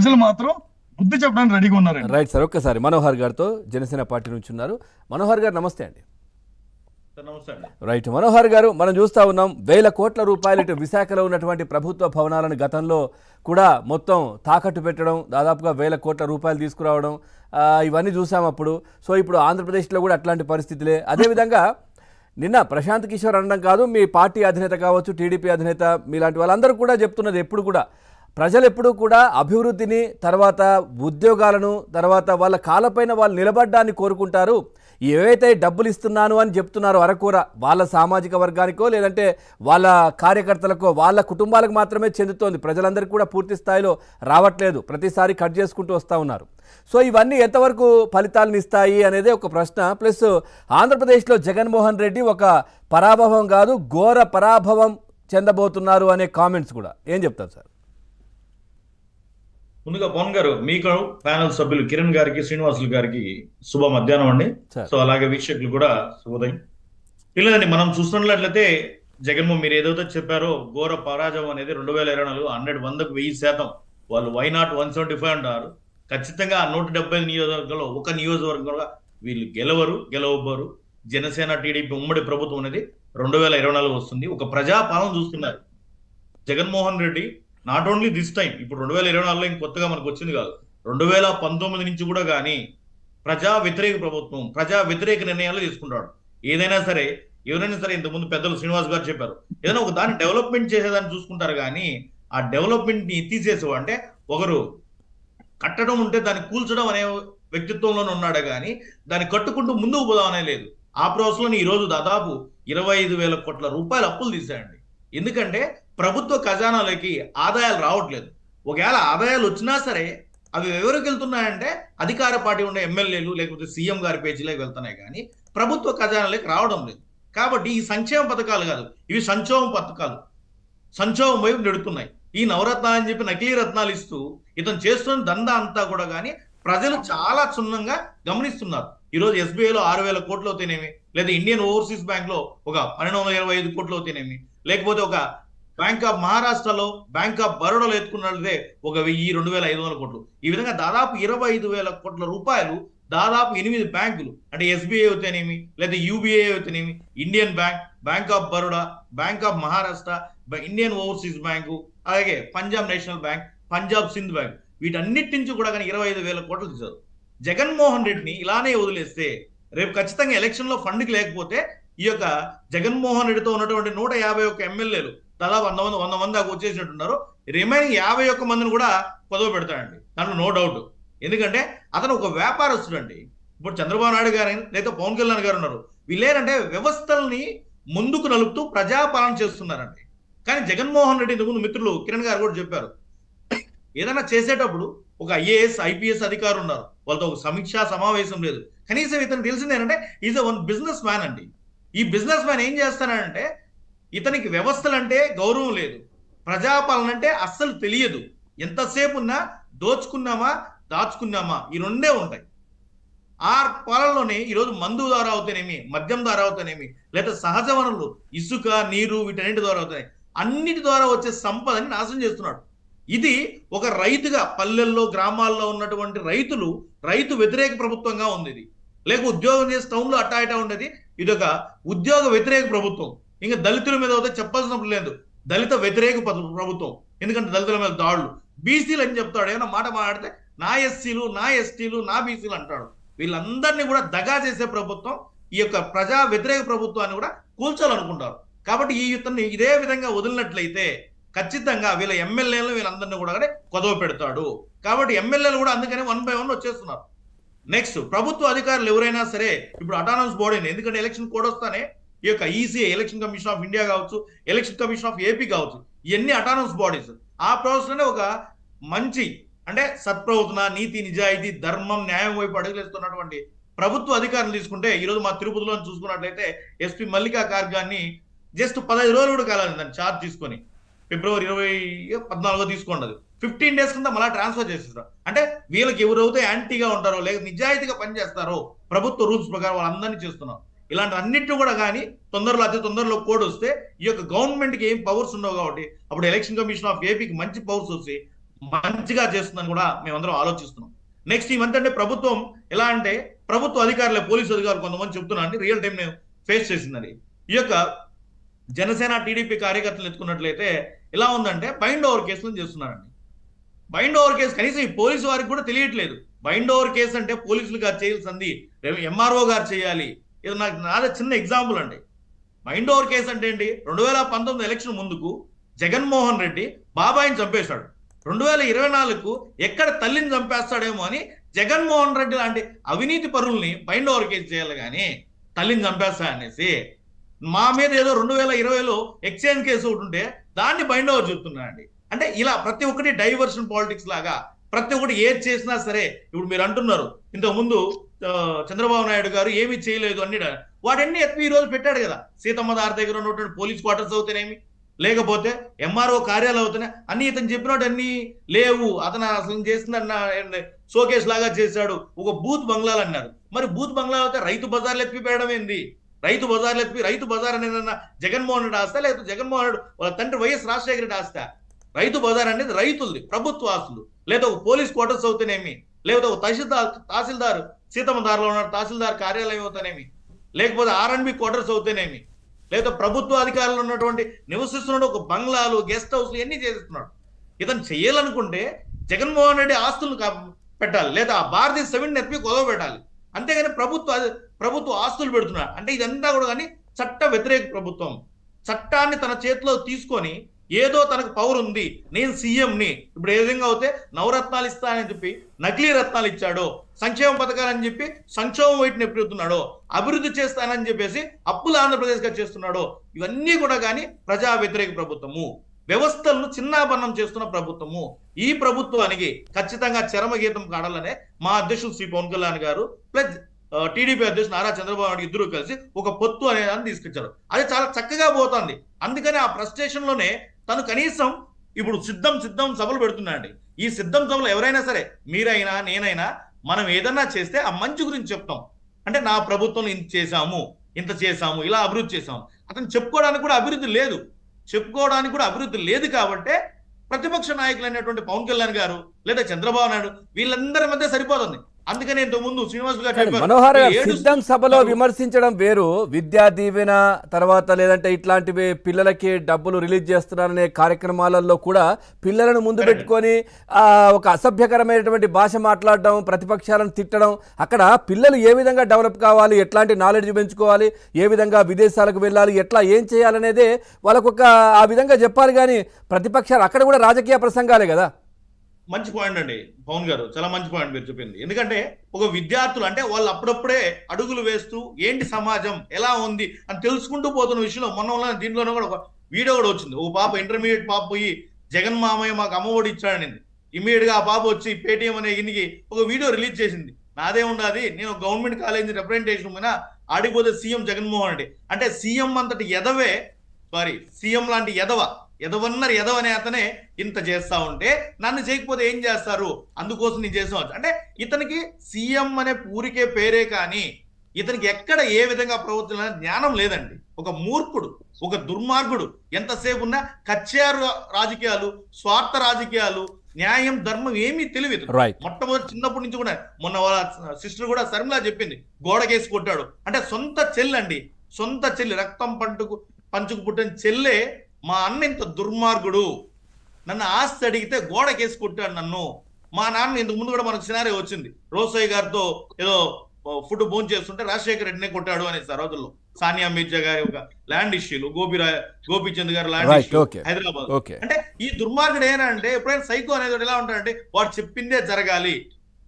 ప్రజలు మాత్రం బుద్ధి చెప్పడానికి రెడీగా ఉన్నారండి. రైట్ సార్, ఒక్కసారి మనోహర్ గారితో జనసేన పార్టీ నుంచి ఉన్నారు. మనోహర్ గారు నమస్తే అండి. రైట్ మనోహర్ గారు, మనం చూస్తూ ఉన్నాం వేల కోట్ల రూపాయలు ఇటు విశాఖలో ఉన్నటువంటి ప్రభుత్వ భవనాలను గతంలో కూడా మొత్తం తాకట్టు పెట్టడం, దాదాపుగా వేల కోట్ల రూపాయలు తీసుకురావడం, ఇవన్నీ చూసాం అప్పుడు. సో ఇప్పుడు ఆంధ్రప్రదేశ్లో కూడా అట్లాంటి పరిస్థితులే. అదేవిధంగా నిన్న ప్రశాంత్ కిషోర్ అనడం కాదు, మీ పార్టీ అధినేత కావచ్చు, టీడీపీ అధినేత, మీలాంటి వాళ్ళందరూ కూడా చెప్తున్నది ఎప్పుడు కూడా ప్రజలు ఎప్పుడూ కూడా అభివృద్ధిని, తర్వాత ఉద్యోగాలను, తర్వాత వాళ్ళ కాళ్ళపైన వాళ్ళు నిలబడ్డాన్ని కోరుకుంటారు. ఏవైతే డబ్బులు ఇస్తున్నాను అని చెప్తున్నారో అరకూర వాళ్ళ సామాజిక వర్గానికో లేదంటే వాళ్ళ కార్యకర్తలకో వాళ్ళ కుటుంబాలకు మాత్రమే చెందుతోంది, ప్రజలందరికీ కూడా పూర్తి స్థాయిలో రావట్లేదు, ప్రతిసారి కట్ చేసుకుంటూ వస్తూ ఉన్నారు. సో ఇవన్నీ ఎంతవరకు ఫలితాలను ఇస్తాయి అనేది ఒక ప్రశ్న. ప్లస్ ఆంధ్రప్రదేశ్లో జగన్మోహన్ రెడ్డి ఒక పరాభవం కాదు, ఘోర పరాభవం చెందబోతున్నారు అనే కామెంట్స్ కూడా. ఏం చెప్తారు సార్? ముందుగా పవన్ గారు, మీకు ప్యానల్ సభ్యులు కిరణ్ గారికి, శ్రీనివాసులు గారికి శుభ మధ్యాహ్నం అండి. సో అలాగే వీక్షకులు కూడా శుభోదయం. లేదండి, మనం చూస్తున్నట్లయితే జగన్మోహన్ మీరు ఏదైతే చెప్పారో ఘోర పరాజయం అనేది 2024 100% వాళ్ళు వై నాట్ 175 అంటారు. ఖచ్చితంగా 170 నియోజకవర్గంలో ఒక నియోజకవర్గంలో వీళ్ళు గెలవబోరు. జనసేన టీడీపీ ఉమ్మడి ప్రభుత్వం అనేది 2024 వస్తుంది. ఒక ప్రజాపాలన చూస్తున్నారు Jaganmohan Reddy. Not only this time, ఇప్పుడు 2024లో ఇంకొత్తగా మనకు వచ్చింది కాదు, 2019 నుంచి కూడా కానీ ప్రజా వ్యతిరేక ప్రభుత్వం, ప్రజా వ్యతిరేక నిర్ణయాలు తీసుకుంటాడు. ఏదైనా సరే ఎవరైనా సరే, ఇంతకుముందు పెద్దలు శ్రీనివాస్ గారు చెప్పారు, ఏదైనా ఒక దాన్ని డెవలప్మెంట్ చేసేదాన్ని చూసుకుంటారు కానీ ఆ డెవలప్మెంట్ ని తీసేసేవా అంటే ఒకరు కట్టడం ఉంటే దాన్ని కూల్చడం అనే వ్యక్తిత్వంలోనే ఉన్నాడు కానీ దాన్ని కట్టుకుంటూ ముందుకు పోదామనే లేదు. ఆ ప్రాసెస్లో ఈ రోజు దాదాపు 25,000 కోట్ల రూపాయలు అప్పులు తీశాయండి. ఎందుకంటే ప్రభుత్వ ఖజానాలకి ఆదాయాలు రావట్లేదు. ఒకవేళ ఆదాయాలు వచ్చినా సరే అవి ఎవరికి వెళ్తున్నాయంటే అధికార పార్టీ ఉండే ఎమ్మెల్యేలు లేకపోతే సీఎం గారి పేజీలోకి వెళ్తున్నాయి కానీ ప్రభుత్వ ఖజానాలకి రావడం లేదు. కాబట్టి ఈ సంక్షేమ పథకాలు కాదు, ఇవి సంక్షోభం పథకాలు, సంక్షోభం వైపు నెడుతున్నాయి. ఈ నవరత్నాలు అని చెప్పి నకిలీ రత్నాలు ఇస్తూ ఇతను చేస్తున్న దందా అంతా కూడా కానీ ప్రజలు చాలా క్షుణ్ణంగా గమనిస్తున్నారు. ఈరోజు ఎస్బీఐలో 6,000 కోట్లు అవుతానేమి, లేదా ఇండియన్ ఓవర్సీస్ బ్యాంక్ లో ఒక 1,225 కోట్లు అవుతానేమి, లేకపోతే ఒక బ్యాంక్ ఆఫ్ మహారాష్ట్రలో, బ్యాంక్ ఆఫ్ బరోడాలో ఎత్తుకున్నట్లయితే ఒక 1,000-2,500 కోట్లు. ఈ విధంగా దాదాపు 25,000 కోట్ల రూపాయలు దాదాపు 8 బ్యాంకులు, అంటే ఎస్బీఐ అవుతేనేమి, లేదా యూబీఐ అవుతేనేమి, Indian bank, bank of Baroda, bank of Maharashtra, Indian overseas bank, అలాగే Punjab national bank, Punjab Sind bank, వీటన్నిటి నుంచి కూడా కానీ 25,000 కోట్లు తీశారు. జగన్మోహన్ రెడ్డిని ఇలానే వదిలేస్తే రేపు ఖచ్చితంగా ఎలక్షన్ లో ఫండ్కి లేకపోతే ఈ యొక్క జగన్మోహన్ రెడ్డితో ఉన్నటువంటి 151 ఎమ్మెల్యేలు దాదాపు 100 మంది దాకా వచ్చేసినట్టున్నారు. రిమైనింగ్ 51 మందిని కూడా పదవి పెడతాడండి, దాంట్లో నో డౌట్. ఎందుకంటే అతను ఒక వ్యాపారస్తుడు అండి. ఇప్పుడు చంద్రబాబు నాయుడు గారు లేదా పవన్ కళ్యాణ్ గారు ఉన్నారు, వీళ్ళేనంటే వ్యవస్థల్ని ముందుకు నలుపుతూ ప్రజాపాలన చేస్తున్నారండి. కానీ జగన్మోహన్ రెడ్డి ఇంతకుముందు మిత్రులు కిరణ్ గారు కూడా చెప్పారు, ఏదైనా చేసేటప్పుడు ఒక ఐఏఎస్ ఐపీఎస్ అధికారులు ఉన్నారు, వాళ్ళతో ఒక సమీక్షా సమావేశం లేదు. కనీసం ఇతను తెలిసింది ఏంటంటే ఈజ్ వన్ బిజినెస్ మ్యాన్ అండి. ఈ బిజినెస్ మ్యాన్ ఏం చేస్తానంటే ఇతనికి వ్యవస్థలు అంటే గౌరవం లేదు, ప్రజాపాలన అంటే అస్సలు తెలియదు. ఎంతసేపు ఉన్నా దోచుకున్నామా దాచుకున్నామా ఈ రెండే ఉంటాయి. ఆ పాలనలోనే ఈరోజు మందు ద్వారా అవుతానేమి, మద్యం ద్వారా అవుతానేమి, లేదా సహజ వనరులు ఇసుక, నీరు, వీటన్నిటి ద్వారా అవుతాయి, అన్నిటి ద్వారా వచ్చే సంపదని నాశనం చేస్తున్నాడు. ఇది ఒక రైతుగా పల్లెల్లో గ్రామాల్లో ఉన్నటువంటి రైతు వ్యతిరేక ప్రభుత్వంగా ఉంది ఇది. లేక ఉద్యోగం చేసే టౌన్లో అట్టా ఇటా ఉండేది, ఇది ఒక ఉద్యోగ వ్యతిరేక ప్రభుత్వం. ఇంకా దళితుల మీద అయితే చెప్పాల్సినప్పుడు లేదు, దళిత వ్యతిరేక ప్రభుత్వం. ఎందుకంటే దళితుల మీద దాడులు, బీసీలు అని చెప్తాడు, ఏమన్నా మాట మాట్లాడితే నా ఎస్సీలు, నా ఎస్టీలు, నా బీసీలు అంటాడు. వీళ్ళందరినీ కూడా దగా చేసే ప్రభుత్వం ఈ యొక్క ప్రజా వ్యతిరేక ప్రభుత్వాన్ని కూడా కూల్చాలనుకుంటారు. కాబట్టి ఈ యుద్ధాన్ని ఇదే విధంగా వదిలినట్లయితే ఖచ్చితంగా వీళ్ళ ఎమ్మెల్యేలు వీళ్ళందరినీ కూడా కొదవ పెడతాడు. కాబట్టి ఎమ్మెల్యేలు కూడా అందుకనే 1 by 1 వచ్చేస్తున్నారు. నెక్స్ట్ ప్రభుత్వ అధికారులు ఎవరైనా సరే ఇప్పుడు అటానమస్ బాడీని, ఎందుకంటే ఎలక్షన్ కోడ్ వస్తానే ఈ యొక్క ECI, election commission of India కావచ్చు, ఎలక్షన్ కమిషన్ ఆఫ్ ఏపీ కావచ్చు, ఇవన్నీ అటానమస్ బాడీస్. ఆ ప్రాసెస్ లోనే ఒక మంచి అంటే సత్ప్రవర్తన, నీతి, నిజాయితీ, ధర్మం, న్యాయం వైపు అడుగులేస్తున్నటువంటి ప్రభుత్వ అధికారులు తీసుకుంటే ఈరోజు మా తిరుపతిలో చూసుకున్నట్లయితే ఎస్పీ మల్లికా కార్గాన్ని జస్ట్ 15 రోజులు కూడా కాలేదు దాన్ని ఛార్జ్ తీసుకొని, ఫిబ్రవరి 14 తీసుకోండి, 15 days కింద మళ్ళీ ట్రాన్స్ఫర్ చేసేస్తారు. అంటే వీళ్ళకి ఎవరైతే యాంటీగా ఉంటారో లేదా నిజాయితీగా పనిచేస్తారో ప్రభుత్వ రూల్స్ ప్రకారం వాళ్ళందరినీ చేస్తున్నారు. ఇలాంటి అన్నింటినీ కూడా కానీ అతి తొందరలో కోడ్ వస్తే ఈ యొక్క గవర్నమెంట్కి ఏం పవర్స్ ఉండవు కాబట్టి అప్పుడు ఎలక్షన్ కమిషన్ ఆఫ్ ఏపీకి మంచి పవర్స్ వస్తాయి, మంచిగా చేస్తుందని కూడా మేమందరం ఆలోచిస్తున్నాం. నెక్స్ట్ ఈ మంత్ అంటే ప్రభుత్వం ఎలా అంటే ప్రభుత్వ అధికారులే, పోలీసు అధికారులు కొంతమంది చెప్తున్నారండి, రియల్ టైం నేను ఫేస్ చేసిందని. ఈ యొక్క జనసేన టీడీపీ కార్యకర్తలు ఎత్తుకున్నట్లయితే ఎలా ఉందంటే బైండ్ ఓవర్ కేసులను చేస్తున్నారండి. బైండ్ ఓవర్ కేసు కనీసం ఈ పోలీసు వారికి కూడా తెలియట్లేదు. బైండ్ ఓవర్ కేసు అంటే పోలీసులు గారు చేయాల్సింది ఎంఆర్ఓ గారు చేయాలి. ఇది నాదే చిన్న ఎగ్జాంపుల్ అండి. బైండ్ ఓవర్ కేసు అంటే ఏంటి, 2019 ఎలక్షన్ ముందుకు జగన్మోహన్ రెడ్డి బాబాయిని చంపేశాడు. 2024కు ఎక్కడ తల్లిని చంపేస్తాడేమో అని జగన్మోహన్ రెడ్డి లాంటి అవినీతి పరుల్ని బైండ్ ఓవర్ కేసు చేయాలి, కానీ తల్లిని చంపేస్తా అనేసి మా మీద ఏదో 2020లో ఎక్స్చేంజ్ కేసు ఒకటి ఉంటే దాన్ని బైండ్ ఓవర్ చెప్తున్నారండి. అంటే ఇలా ప్రతి ఒక్కటి డైవర్షన్ పాలిటిక్స్ లాగా ప్రతి ఒక్కటి ఏది చేసినా సరే, ఇప్పుడు మీరు అంటున్నారు ఇంతకు ముందు చంద్రబాబు నాయుడు గారు ఏమీ చేయలేదు అన్ని, వాటన్ని ఎత్తి ఈ రోజు పెట్టాడు కదా. సీతమ్మ దారి దగ్గర ఉన్నటువంటి పోలీస్ క్వార్టర్స్ అవుతానేమి, లేకపోతే ఎంఆర్ఓ కార్యాలయం అవుతున్నాయి, అన్ని ఇతను చెప్పినట్టు అన్ని లేవు, అతను అసలు చేసిన షోకేస్ లాగా చేశాడు, ఒక బూత్ బంగ్లాలు అన్నారు. మరి బూత్ బంగ్లాలు అయితే రైతు బజార్లు ఎత్తిపోయడం ఏంది? రైతు బజార్లు రైతు బజార్ అనేది జగన్మోహన్ రెడ్డి ఆస్తా, లేకపోతే జగన్మోహన్ రెడ్డి వాళ్ళ తండ్రి వైఎస్ రాజశేఖర రెడ్డి ఆస్తా? రైతు బజార్ అనేది రైతులది, ప్రభుత్వ ఆస్తులు. లేదా ఒక పోలీస్ క్వార్టర్స్ అవుతానేమి, లేకపోతే ఒక తహసీల్దార్ సీతమ్మ దారిలో ఉన్న తహసీల్దార్ కార్యాలయం అవుతానేమి, లేకపోతే R&B క్వార్టర్స్ అవుతానేమి, లేదా ప్రభుత్వ అధికారులు ఉన్నటువంటి నివసిస్తున్నాడు ఒక బంగ్లాలు, గెస్ట్ హౌస్లు ఇవన్నీ చేస్తున్నాడు. ఇతను చేయాలనుకుంటే జగన్మోహన్ రెడ్డి ఆస్తులను పెట్టాలి, లేదా భారతీయ 7 నెప్పి కొదవ పెట్టాలి. అంతేగాని ప్రభుత్వ ఆస్తులు పెడుతున్నాడు అంటే ఇదంతా కూడా కానీ చట్ట వ్యతిరేక ప్రభుత్వం. చట్టాన్ని తన చేతిలో తీసుకొని ఏదో తనకు పవర్ ఉంది, నేను సీఎంని, ఇప్పుడు ఏ విధంగా అయితే నవరత్నాలు ఇస్తానని చెప్పి నకిలీ రత్నాలు ఇచ్చాడో, సంక్షేమ పథకాలని చెప్పి సంక్షేమం వైపుని ఎప్పుడుతున్నాడో, అభివృద్ధి చేస్తానని చెప్పేసి అప్పులు ఆంధ్రప్రదేశ్గా చేస్తున్నాడో, ఇవన్నీ కూడా కానీ ప్రజా వ్యతిరేక ప్రభుత్వము, వ్యవస్థలను చిన్నాభన్నం చేస్తున్న ప్రభుత్వము. ఈ ప్రభుత్వానికి ఖచ్చితంగా చరమగీతం కాడాలనే మా అధ్యక్షుడు శ్రీ పవన్ కళ్యాణ్ గారు ప్లస్ టీడీపీ అధ్యక్షుడు నారా చంద్రబాబు నాయుడు ఇద్దరు కలిసి ఒక పొత్తు అనే దాన్ని తీసుకొచ్చారు. అది చాలా చక్కగా పోతుంది. అందుకని ఆ ఫ్రస్ట్రేషన్ లోనే తను కనీసం ఇప్పుడు సిద్ధం సభలు పెడుతున్నాడు. ఈ సిద్ధం సభలు ఎవరైనా సరే, మీరైనా నేనైనా, మనం ఏదన్నా చేస్తే ఆ మంచి గురించి చెప్తాం. అంటే నా ప్రభుత్వం ఇంత చేశాము, ఇలా అభివృద్ధి చేశాము. అతను చెప్పుకోవడానికి కూడా అభివృద్ధి లేదు కాబట్టే ప్రతిపక్ష నాయకులు అనేటువంటి పవన్ కళ్యాణ్ గారు లేదా చంద్రబాబు నాయుడు వీళ్ళందరి మధ్య సరిపోతుంది. అందుకని ఇంతకు ముందు శ్రీనివాస్ గారు మనోహర్ సిద్ధం సభలో విమర్శించడం వేరు, విద్యా దీవెన తర్వాత లేదంటే ఇట్లాంటివి పిల్లలకి డబ్బులు రిలీజ్ చేస్తున్నారనే కార్యక్రమాలలో కూడా పిల్లలను ముందు పెట్టుకొని ఒక అసభ్యకరమైనటువంటి భాష మాట్లాడడం, ప్రతిపక్షాలను తిట్టడం, అక్కడ పిల్లలు ఏ విధంగా డెవలప్ కావాలి, ఎట్లాంటి నాలెడ్జ్ పెంచుకోవాలి, ఏ విధంగా విదేశాలకు వెళ్ళాలి, ఎట్లా ఏం చేయాలనేదే వాళ్ళకొక ఆ విధంగా చెప్పాలి. కానీ ప్రతిపక్షాలు అక్కడ కూడా రాజకీయ ప్రసంగాలే కదా. మంచి పాయింట్ అండి పవన్ గారు, చాలా మంచి పాయింట్ మీరు చెప్పింది. ఎందుకంటే ఒక విద్యార్థులు అంటే వాళ్ళు అప్పుడప్పుడే అడుగులు వేస్తూ ఏంటి సమాజం ఎలా ఉంది అని తెలుసుకుంటూ పోతున్న విషయంలో మొన్న దీంట్లోనే కూడా ఒక వీడియో కూడా వచ్చింది. ఒక పాప ఇంటర్మీడియట్ పాప పోయి జగన్ మామయ్య మాకు అమ్మఒడి ఇచ్చాడని ఇమ్మీడియట్ గా ఆ పాప వచ్చి పేటీఎం అనే ఇన్నికి ఒక వీడియో రిలీజ్ చేసింది. నాదే ఉండదు, నేను గవర్నమెంట్ కాలేజీ రిప్రజెంటేషన్ మీద ఆడిపోతే సీఎం జగన్మోహన్ రెడ్డి అంటే సీఎం అంతటి ఎదవే, సీఎం లాంటి ఎదవనే అతనే ఇంత చేస్తా ఉంటే నన్ను చేయకపోతే ఏం చేస్తారు, అందుకోసం నేను చేసావచ్చు అంటే ఇతనికి సీఎం అనే ఊరికే పేరే కానీ ఇతనికి ఎక్కడ ఏ విధంగా ప్రవర్తన జ్ఞానం లేదండి. ఒక మూర్ఖుడు, ఒక దుర్మార్గుడు. ఎంతసేపు ఉన్నా కచ్చారు రాజకీయాలు, స్వార్థ రాజకీయాలు, న్యాయం ధర్మం ఏమీ తెలియదు. మొట్టమొదటి చిన్నప్పటి నుంచి కూడా మొన్న వాళ్ళ సిస్టర్ కూడా శర్మిలా చెప్పింది, గోడకేసి కొట్టాడు అంటే సొంత చెల్లి రక్తం పంచుకు పుట్టిన చెల్లె మా అన్న ఇంత దుర్మార్గుడు, నన్ను ఆస్తి అడిగితే గోడకేసి కొట్టాడు నన్ను. మా నాన్న ఇంతకు ముందు కూడా మనకు సినారియో వచ్చింది, రోసయ్య గారితో ఏదో ఫుడ్ భోజనం చేస్తుంటే రాజశేఖర రెడ్డినే కొట్టాడు అనేసి ఆ రోజుల్లో. సానియా మీర్జా గారి ఒక ల్యాండ్ ఇష్యూలు, గోపీచంద్ గారి ల్యాండ్ ఇష్యూ హైదరాబాద్. అంటే ఈ దుర్మార్గుడు ఏనంటే ఎప్పుడైనా సైకో అనేది ఎలా ఉంటాడంటే వాడు చెప్పిందే జరగాలి,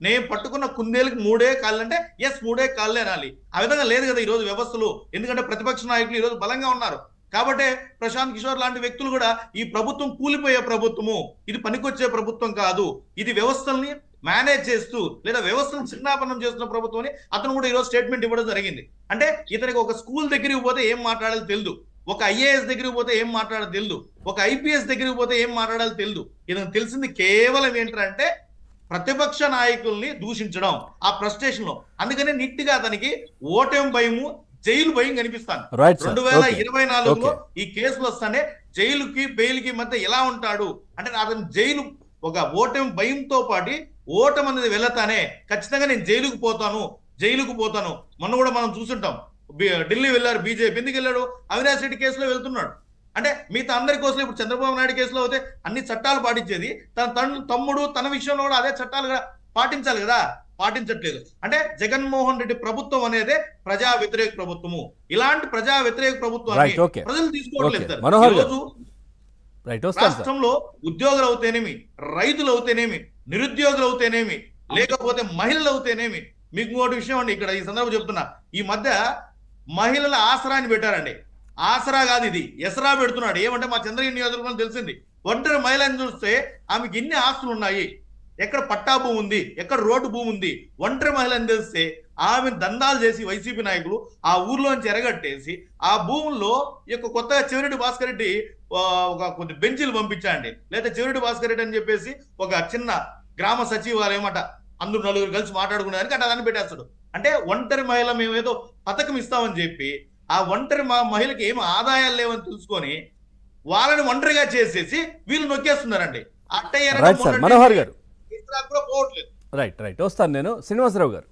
నేను పట్టుకున్న కుందేలకు 3 కాళ్ళు అంటే 3 కాళ్ళే అనాలి. ఆ విధంగా లేదు కదా ఈ రోజు వ్యవస్థలు. ఎందుకంటే ప్రతిపక్ష నాయకులు ఈ రోజు బలంగా ఉన్నారు కాబట్టి ప్రశాంత్ కిషోర్ లాంటి వ్యక్తులు కూడా ఈ ప్రభుత్వం కూలిపోయే ప్రభుత్వము, ఇది పనికొచ్చే ప్రభుత్వం కాదు, ఇది వ్యవస్థల్ని మేనేజ్ చేస్తూ లేదా వ్యవస్థను చిన్నాపన్నం చేస్తున్న ప్రభుత్వం అని అతను కూడా ఈరోజు స్టేట్మెంట్ ఇవ్వడం జరిగింది. అంటే ఇతనికి ఒక స్కూల్ దగ్గరికి పోతే ఏం మాట్లాడాలో తెలియదు, ఒక IAS దగ్గరికి పోతే ఏం మాట్లాడాలో తెలియదు, ఒక IPS దగ్గరికి పోతే ఏం మాట్లాడాలో తెలియదు. ఇతనికి తెలిసింది కేవలం ఏంటంటే ప్రతిపక్ష నాయకుల్ని దూషించడం, ఆ ఫ్రస్ట్రేషన్ లో. అందుకనే నిట్టిగా అతనికి ఓటమి భయము, జైలు భయం కనిపిస్తాను. 2024లో ఈ కేసులు వస్తానే జైలుకి బెయిల్కి మధ్య ఎలా ఉంటాడు అంటే అతను జైలు ఒక ఓటమి భయంతో పాటు ఓటమి అనేది వెళ్ళతానే ఖచ్చితంగా నేను జైలుకు పోతాను. మొన్న కూడా మనం చూసుంటాం, ఢిల్లీ వెళ్ళారు బీజేపీ, ఎందుకు వెళ్ళాడు? అవినాష్ రెడ్డి కేసులో వెళ్తున్నాడు. అంటే మిగతా అందరి కోసం ఇప్పుడు చంద్రబాబు నాయుడు కేసులో అయితే అన్ని చట్టాలు పాటించేది, తన తమ్ముడు తన విషయంలో కూడా అదే చట్టాలు పాటించాలి కదా, పాటించట్లేదు. అంటే జగన్మోహన్ రెడ్డి ప్రభుత్వం అనేది ప్రజా వ్యతిరేక ప్రభుత్వము. ఇలాంటి ప్రజా వ్యతిరేక ప్రభుత్వాన్ని ప్రజలు తీసుకోవట్లేదు. రాష్ట్రంలో ఉద్యోగులు అవుతేనేమి, రైతులు అవుతేనేమి, నిరుద్యోగులు అవుతేనేమి, లేకపోతే మహిళలు అవుతేనేమి. మీకు ఇంకోటి విషయం అండి, ఇక్కడ ఈ సందర్భం చెప్తున్నా, ఈ మధ్య మహిళల ఆసరాని పెట్టారండి. ఆసరా కాదు ఇది, ఎసరా పెడుతున్నాడు. ఏమంటే మా చంద్రగిరి నియోజకవర్గంలో తెలిసింది, ఒంటరి మహిళని చూస్తే ఆమెకి ఇన్ని ఆస్తులు ఉన్నాయి, ఎక్కడ పట్టా భూమి ఉంది, ఎక్కడ రోడ్డు భూమి ఉంది. ఒంటరి మహిళని తెలిస్తే ఆమెను దందాలు చేసి వైసీపీ నాయకులు ఆ ఊర్లోంచి ఎరగట్టేసి ఆ భూముల్లో కొత్తగా చెవిరెడ్డి భాస్కర్ రెడ్డి ఒక కొన్ని బెంచీలు పంపించాండి, లేదా చెవిరెడ్డి భాస్కర్ రెడ్డి అని చెప్పేసి ఒక చిన్న గ్రామ సచివాలయం అట, అందరూ నలుగురు కలిసి మాట్లాడుకునేదానికి అట్లా దాన్ని పెట్టేస్తాడు. అంటే ఒంటరి మహిళ మేము ఏదో పథకం ఇస్తామని చెప్పి ఆ ఒంటరి మహిళకి ఏమి ఆదాయాలు లేవని తెలుసుకొని వాళ్ళని ఒంటరిగా చేసేసి వీళ్ళు నొక్కేస్తున్నారండి. మనోహర్ గారు పోవట్లేదు. రైట్ వస్తాను నేను. శ్రీనివాసరావు గారు.